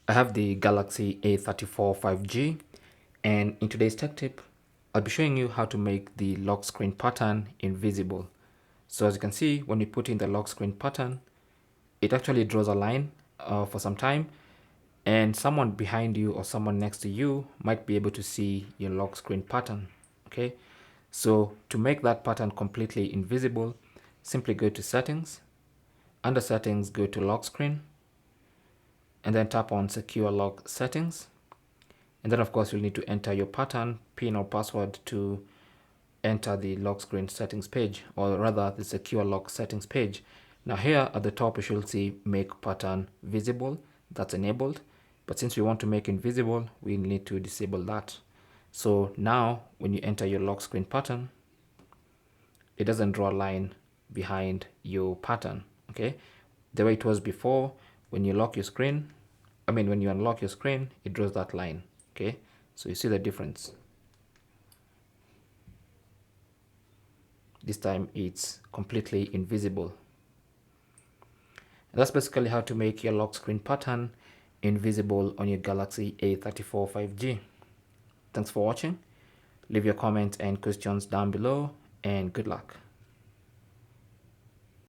I have the Galaxy A34 5G, and in today's tech tip, I'll be showing you how to make the lock screen pattern invisible. So as you can see, when you put in the lock screen pattern, it actually draws a line for some time, and someone behind you or someone next to you might be able to see your lock screen pattern. Okay, so to make that pattern completely invisible, simply go to settings. Under settings, go to lock screen, and then tap on secure lock settings. And then of course you'll need to enter your pattern, PIN or password to enter the lock screen settings page, or rather the secure lock settings page. Now here at the top you should see make pattern visible. That's enabled, but since we want to make invisible, we need to disable that. So now when you enter your lock screen pattern, it doesn't draw a line behind your pattern. Okay, the way it was before, when you lock your screen, when you unlock your screen, it draws that line. Okay, so you see the difference. This time it's completely invisible. And that's basically how to make your lock screen pattern invisible on your Galaxy A34 5G. Thanks for watching. Leave your comments and questions down below, and good luck.